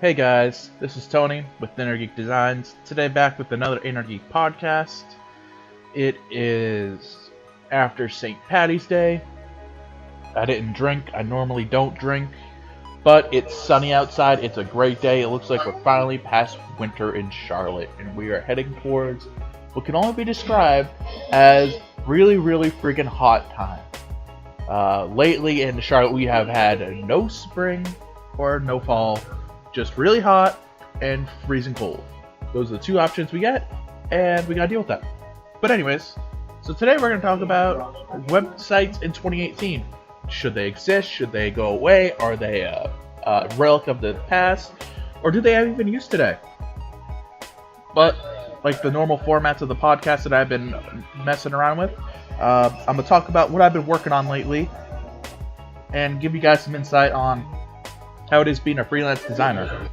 Hey guys, this is Tony with Inner Geek Designs. Today back with another Inner Geek podcast. It is after St. Patty's Day. I didn't drink. I normally don't drink. But it's sunny outside. It's a great day. It looks like we're finally past winter in Charlotte. And we are heading towards what can only be described as really freaking hot time. Lately in Charlotte we have had no spring or no fall. Just really hot and freezing cold. Those are the two options we get, and we gotta deal with that. But anyways, so today we're gonna talk about websites in 2018. Should they exist? Should they go away? Are they a relic of the past? Or do they have even use today? But like the normal formats of the podcast that I've been messing around with, I'm gonna talk about what I've been working on lately and give you guys some insight on how it is being a freelance designer.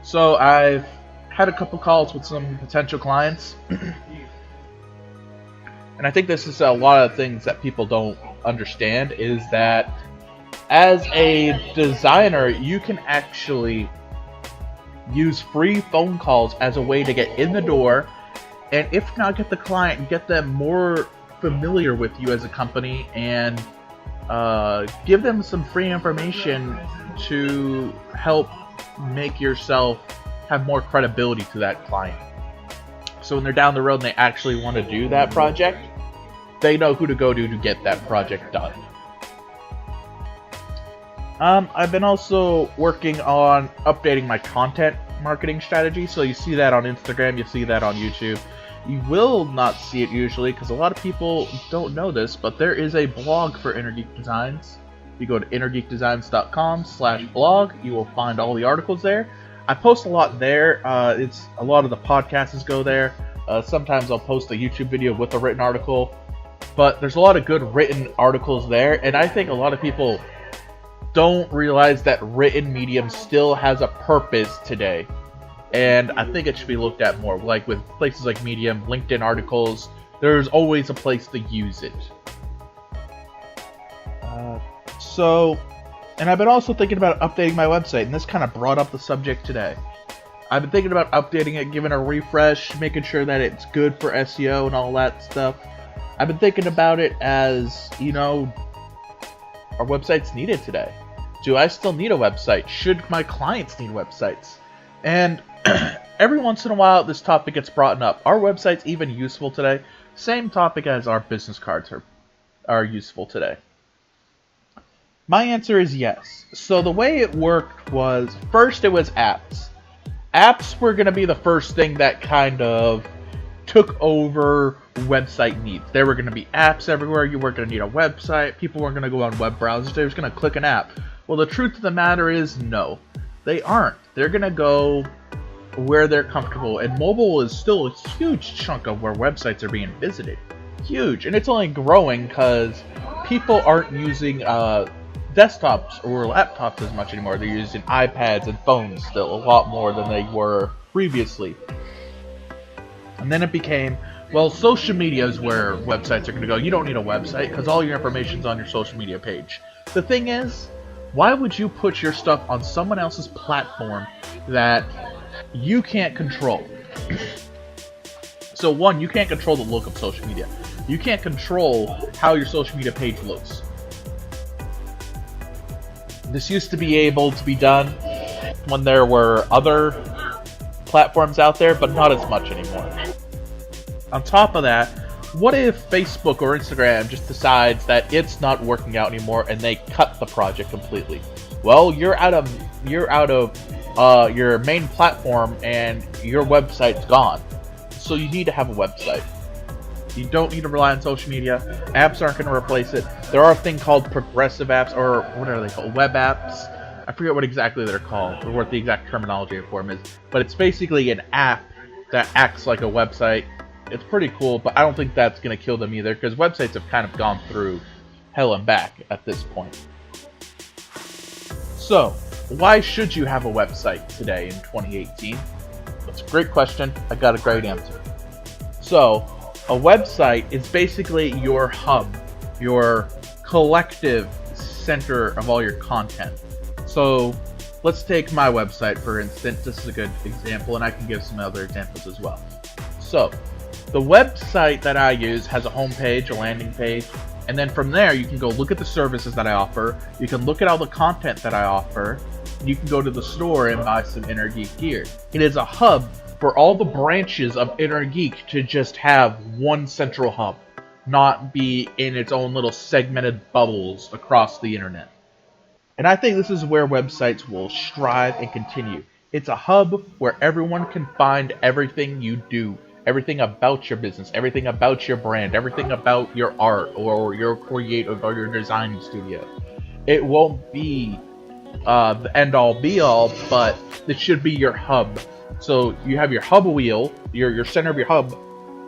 So I've had a couple calls with some potential clients, and I think this is a lot of things that people don't understand, is that as a designer, you can actually use free phone calls as a way to get in the door, and if not get the client, get them more familiar with you as a company, and give them some free information to help make yourself have more credibility to that client. So when they're down the road and they actually want to do that project, they know who to go to get that project done. I've been also working on updating my content marketing strategy. So you see that on Instagram, you see that on YouTube. You will not see it usually because a lot of people don't know this, but there is a blog for Inner Geek Designs. If you go to innergeekdesigns.com/blog, you will find all the articles there. I post a lot there. It's a lot of the podcasts go there. Sometimes I'll post a YouTube video with a written article, but there's a lot of good written articles there, and I think a lot of people don't realize that written medium still has a purpose today. And I think it should be looked at more. Like with places like Medium, LinkedIn articles, there's always a place to use it. And I've been also thinking about updating my website, and this kind of brought up the subject today. I've been thinking about updating it, giving it a refresh, making sure that it's good for SEO and all that stuff. I've been thinking about it as, are websites needed today? Do I still need a website? Should my clients need websites? And every once in a while, this topic gets brought up. Are websites even useful today? Same topic as our business cards are useful today. My answer is yes. So the way it worked was, first it was apps. Apps were going to be the first thing that kind of took over website needs. There were going to be apps everywhere. You weren't going to need a website. People weren't going to go on web browsers. They were just going to click an app. Well, the truth of the matter is no. They aren't. They're going to go where they're comfortable. And mobile is still a huge chunk of where websites are being visited. Huge. And it's only growing because people aren't using desktops or laptops as much anymore. They're using iPads and phones still a lot more than they were previously. And then it became, well, social media is where websites are going to go. You don't need a website because all your information's on your social media page. The thing is, why would you put your stuff on someone else's platform that you can't control? So one, you can't control the look of social media. You can't control how your social media page looks. This used to be able to be done when there were other platforms out there, but not as much anymore. On top of that, what if Facebook or Instagram just decides that it's not working out anymore and they cut the project completely? Well, you're out of your main platform and your website's gone. So you need to have a website. You don't need to rely on social media. Apps aren't going to replace it. There are a thing called progressive apps, or what are they called? Web apps. I forget what exactly they're called, or what the exact terminology for them is. But it's basically an app that acts like a website. It's pretty cool, but I don't think that's going to kill them either, because websites have kind of gone through hell and back at this point. So, why should you have a website today in 2018? That's a great question. I got a great answer. So, a website is basically your hub, your collective center of all your content. So let's take my website for instance. This is a good example, and I can give some other examples as well. So, the website that I use has a homepage, a landing page, and then from there you can go look at the services that I offer, you can look at all the content that I offer, and you can go to the store and buy some Inner Geek gear. It is a hub for all the branches of Inner Geek to just have one central hub, not be in its own little segmented bubbles across the internet. And I think this is where websites will strive and continue. It's a hub where everyone can find everything you do, everything about your business, everything about your brand, everything about your art or your creative or your design studio. It won't be the end-all be-all, but it should be your hub. So you have your hub wheel, your center of your hub,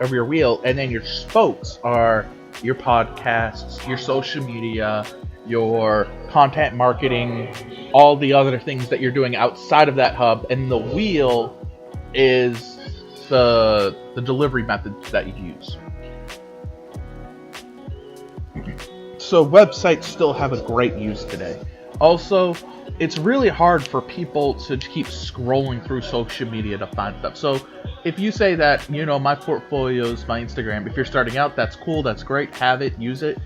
of your wheel, and then your spokes are your podcasts, your social media, your content marketing, all the other things that you're doing outside of that hub, and the wheel is the delivery methods that you use. So websites still have a great use today. Also, it's really hard for people to keep scrolling through social media to find stuff. So if you say that, my portfolio's my Instagram, if you're starting out, that's cool, that's great, have it, use it.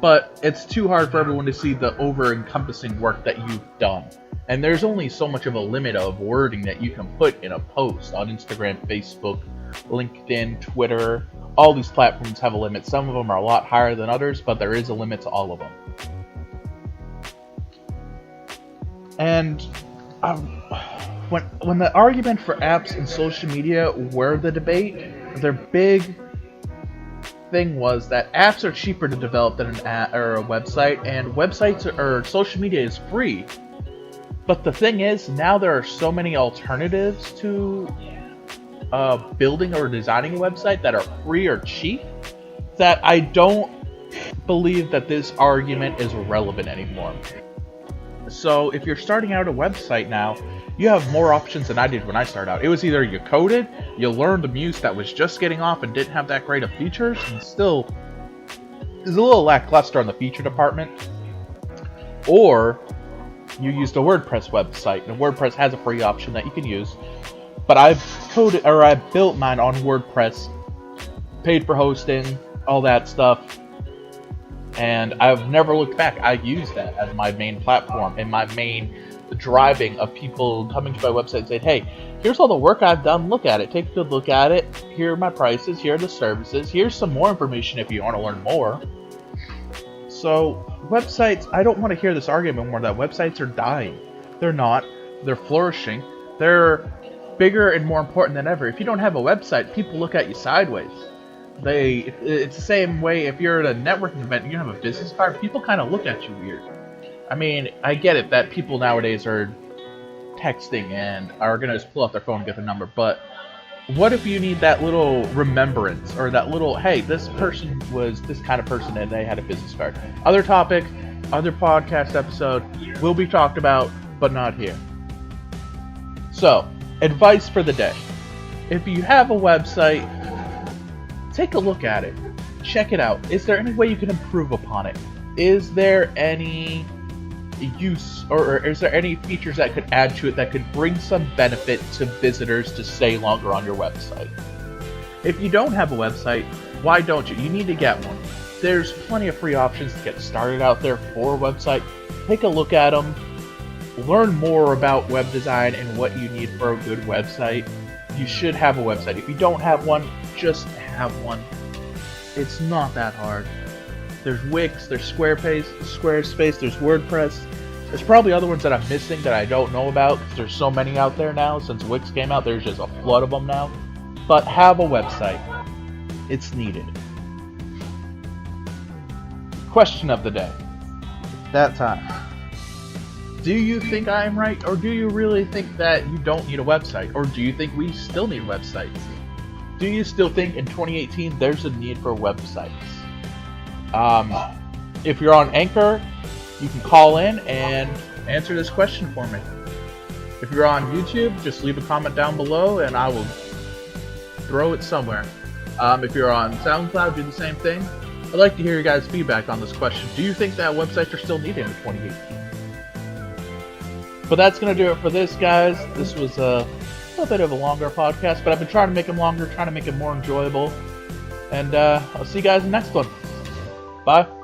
But it's too hard for everyone to see the over-encompassing work that you've done. And there's only so much of a limit of wording that you can put in a post on Instagram, Facebook, LinkedIn, Twitter. All these platforms have a limit. Some of them are a lot higher than others, but there is a limit to all of them. And when the argument for apps and social media were the debate, their big thing was that apps are cheaper to develop than an app or a website, and websites or social media is free. But the thing is, now there are so many alternatives to building or designing a website that are free or cheap that I don't believe that this argument is relevant anymore. So if you're starting out a website now, you have more options than I did when I started out. It was either you coded, you learned a Muse that was just getting off and didn't have that great of features, and still is a little lackluster on the feature department, or you used a WordPress website, and WordPress has a free option that you can use. But I built mine on WordPress, paid for hosting, all that stuff, and I've never looked back. I use that as my main platform and my main driving of people coming to my website and saying, hey, here's all the work I've done, look at it, take a good look at it, here are my prices, here are the services, here's some more information if you want to learn more. So websites, I don't want to hear this argument more that websites are dying. They're not. They're flourishing. They're bigger and more important than ever. If you don't have a website, people look at you sideways. It's the same way if you're at a networking event and you have a business card, people kind of look at you weird. I mean, I get it that people nowadays are texting and are going to just pull out their phone and get the number, but what if you need that little remembrance or that little, hey, this person was this kind of person and they had a business card. Other topic, other podcast episode will be talked about, but not here. So, advice for the day. If you have a website, take a look at it. Check it out. Is there any way you can improve upon it? Is there any use or is there any features that could add to it that could bring some benefit to visitors to stay longer on your website? If you don't have a website, why don't you? You need to get one. There's plenty of free options to get started out there for a website. Take a look at them. Learn more about web design and what you need for a good website. You should have a website. If you don't have one, just have one. It's not that hard. There's Wix, there's Squarespace, there's WordPress. There's probably other ones that I'm missing that I don't know about, because there's so many out there now. Since Wix came out, there's just a flood of them now. But have a website. It's needed. Question of the day. That time. Do you think I am right, or do you really think that you don't need a website? Or do you think we still need websites? Do you still think in 2018 there's a need for websites? If you're on Anchor, you can call in and answer this question for me. If you're on YouTube, just leave a comment down below and I will throw it somewhere. If you're on SoundCloud, do the same thing. I'd like to hear your guys' feedback on this question. Do you think that websites are still needed in 2018? But that's going to do it for this, guys. This was a little bit of a longer podcast, but I've been trying to make them longer, trying to make it more enjoyable. And I'll see you guys in the next one. Bye.